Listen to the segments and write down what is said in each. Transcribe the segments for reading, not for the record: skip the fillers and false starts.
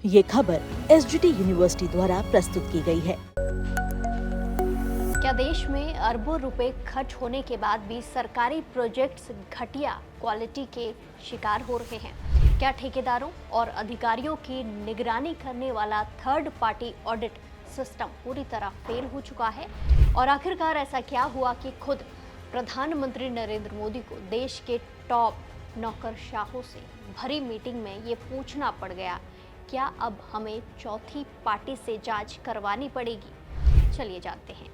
ये खबर SGT university द्वारा प्रस्तुत की गई है। क्या देश में अरबों रुपए खर्च होने के बाद भी सरकारी प्रोजेक्ट्स घटिया क्वालिटी के शिकार हो रहे हैं? क्या ठेकेदारों और अधिकारियों की निगरानी करने वाला थर्ड पार्टी ऑडिट सिस्टम पूरी तरह फेल हो चुका है? और आखिरकार ऐसा क्या हुआ कि खुद प्रधानमंत्री नरेंद्र मोदी को देश के टॉप नौकरशाहों से भरी मीटिंग में ये पूछना पड़ गया, क्या अब हमें चौथी पार्टी से जांच करवानी पड़ेगी? चलिए जानते हैं।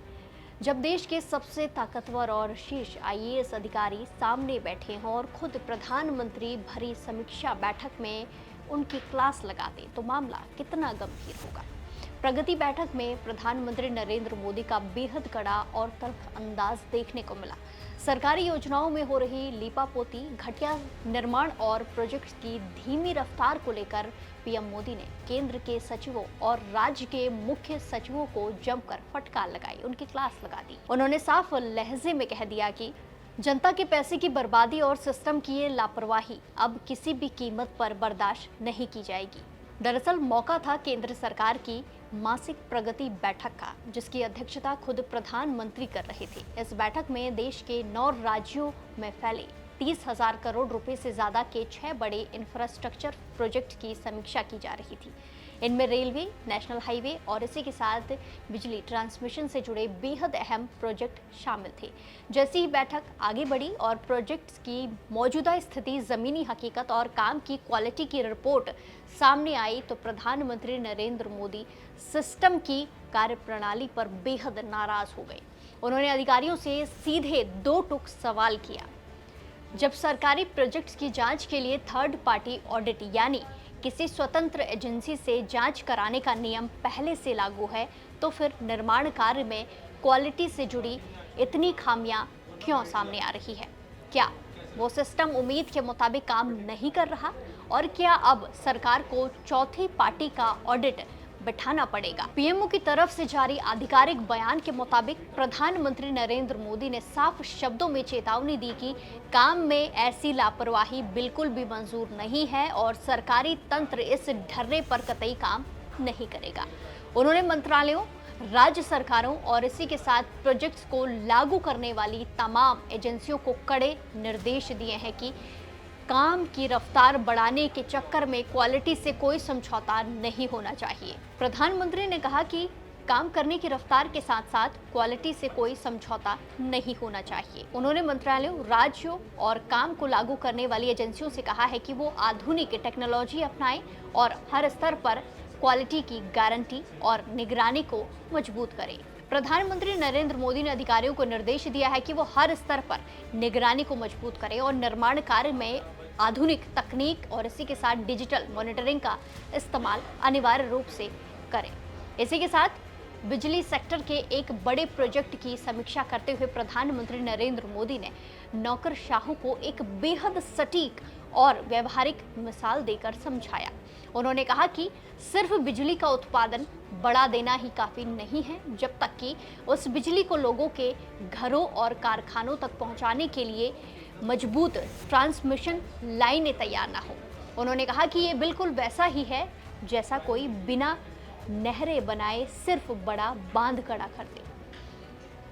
जब देश के सबसे ताकतवर और शीर्ष आईएएस अधिकारी सामने बैठे हों और खुद प्रधानमंत्री भरी समीक्षा बैठक में उनकी क्लास लगाते, तो मामला कितना गंभीर होगा। प्रगति बैठक में प्रधानमंत्री नरेंद्र मोदी का बेहद कड़ा और तल्ख अंदाज देखने को मिला। सरकारी योजनाओं में हो रही लीपापोती, घटिया निर्माण और प्रोजेक्ट्स की धीमी रफ्तार को लेकर पीएम मोदी ने केंद्र के सचिवों और राज्य के मुख्य सचिवों को जमकर फटकार लगाई, उनकी क्लास लगा दी। उन्होंने साफ लहजे में कह दिया कि जनता के पैसे की बर्बादी और सिस्टम की ये लापरवाही अब किसी भी कीमत पर बर्दाश्त नहीं की जाएगी। दरअसल मौका था केंद्र सरकार की मासिक प्रगति बैठक का, जिसकी अध्यक्षता खुद प्रधानमंत्री कर रहे थे। इस बैठक में देश के 9 राज्यों में फैले 30,000 करोड़ रुपए से ज्यादा के 6 बड़े इंफ्रास्ट्रक्चर प्रोजेक्ट की समीक्षा की जा रही थी। इनमें रेलवे, नेशनल हाईवे और इसी के साथ बिजली ट्रांसमिशन से जुड़े बेहद अहम प्रोजेक्ट शामिल थे। जैसी ही बैठक आगे बढ़ी और प्रोजेक्ट्स की मौजूदा स्थिति, जमीनी हकीकत और काम की क्वालिटी की रिपोर्ट सामने आई, तो प्रधानमंत्री नरेंद्र मोदी सिस्टम की कार्यप्रणाली पर बेहद नाराज हो गए। उन्होंने अधिकारियों से सीधे 2 टूक सवाल किया। जब सरकारी प्रोजेक्ट्स की जांच के लिए थर्ड पार्टी ऑडिट यानी किसी स्वतंत्र एजेंसी से जांच कराने का नियम पहले से लागू है, तो फिर निर्माण कार्य में क्वालिटी से जुड़ी इतनी खामियां क्यों सामने आ रही है? क्या वो सिस्टम उम्मीद के मुताबिक काम नहीं कर रहा? और क्या अब सरकार को चौथी पार्टी का ऑडिट बिठाना पड़ेगा? पीएमओ की तरफ से जारी आधिकारिक बयान के मुताबिक प्रधानमंत्री नरेंद्र मोदी ने साफ शब्दों में चेतावनी दी कि काम में ऐसी लापरवाही बिल्कुल भी मंजूर नहीं है और सरकारी तंत्र इस ढर्रे पर कतई काम नहीं करेगा। उन्होंने मंत्रालयों, राज्य सरकारों और इसी के साथ प्रोजेक्ट्स को लागू करने वाली तमाम एजेंसियों को कड़े निर्देश दिए हैं कि काम की रफ्तार बढ़ाने के चक्कर में क्वालिटी से कोई समझौता नहीं होना चाहिए। प्रधानमंत्री ने कहा कि काम करने की रफ्तार के साथ साथ क्वालिटी से कोई समझौता नहीं होना चाहिए। उन्होंने मंत्रालयों, राज्यों और काम को लागू करने वाली एजेंसियों से कहा है कि वो आधुनिक टेक्नोलॉजी अपनाएं और हर स्तर पर क्वालिटी की गारंटी और निगरानी को मजबूत करें। प्रधानमंत्री नरेंद्र मोदी ने अधिकारियों को निर्देश दिया है कि वो हर स्तर पर निगरानी को मजबूत करें और निर्माण कार्य में आधुनिक तकनीक और इसी के साथ डिजिटल मॉनिटरिंग का इस्तेमाल अनिवार्य रूप से करें। इसी के साथ बिजली सेक्टर के एक बड़े प्रोजेक्ट की समीक्षा करते हुए प्रधानमंत्री नरेंद्र मोदी ने नौकरशाहों को एक बेहद सटीक और व्यवहारिक मिसाल देकर समझाया। उन्होंने कहा कि सिर्फ बिजली का उत्पादन बढ़ा देना ही काफ़ी नहीं है, जब तक कि उस बिजली को लोगों के घरों और कारखानों तक पहुंचाने के लिए मजबूत ट्रांसमिशन लाइनें तैयार ना हो। उन्होंने कहा कि ये बिल्कुल वैसा ही है जैसा कोई बिना नहरें बनाए सिर्फ बड़ा बांध खड़ा कर दे,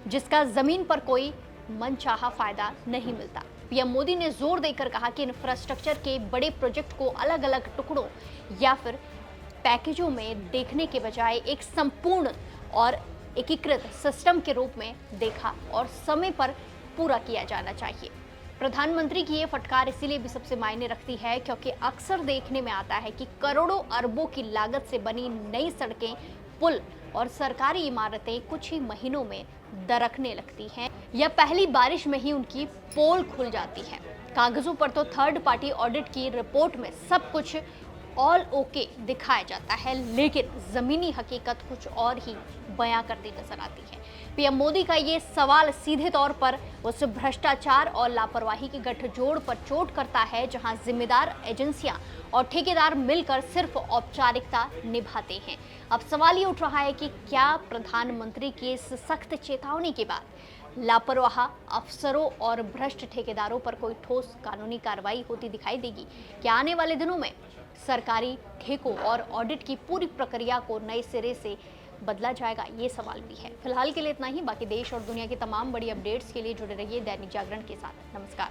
जिसका जमीन पर कोई मनचाहा फायदा नहीं मिलता। पीएम मोदी ने जोर देकर कहा कि इंफ्रास्ट्रक्चर के बड़े प्रोजेक्ट को अलग अलग टुकड़ों या फिर पैकेजों में देखने के बजाय एक संपूर्ण और एकीकृत सिस्टम के रूप में देखा और समय पर पूरा किया जाना चाहिए। प्रधानमंत्री की ये फटकार इसीलिए भी सबसे मायने रखती है क्योंकि अक्सर देखने में आता है कि करोड़ों अरबों की लागत से बनी नई सड़कें, पुल और सरकारी इमारतें कुछ ही महीनों में दरकने लगती हैं या पहली बारिश में ही उनकी पोल खुल जाती है। कागजों पर तो थर्ड पार्टी ऑडिट की रिपोर्ट में सब कुछ ऑल ओके दिखाया जाता है, लेकिन जमीनी हकीकत कुछ और ही बयां करती नजर आती है। पीएम मोदी का ये सवाल सीधे तौर पर उस भ्रष्टाचार और लापरवाही के गठजोड़ पर चोट करता है, जहां जिम्मेदार एजेंसियां और ठेकेदार मिलकर सिर्फ औपचारिकता निभाते हैं। अब सवाल ये उठ रहा है कि क्या प्रधानमंत्री की इस सख्त चेतावनी के बाद लापरवाह अफसरों और भ्रष्ट ठेकेदारों पर कोई ठोस कानूनी कार्रवाई होती दिखाई देगी? क्या आने वाले दिनों में सरकारी ठेकों और ऑडिट की पूरी प्रक्रिया को नए सिरे से बदला जाएगा, ये सवाल भी है। फिलहाल के लिए इतना ही। बाकी देश और दुनिया की तमाम बड़ी अपडेट्स के लिए जुड़े रहिए दैनिक जागरण के साथ। नमस्कार।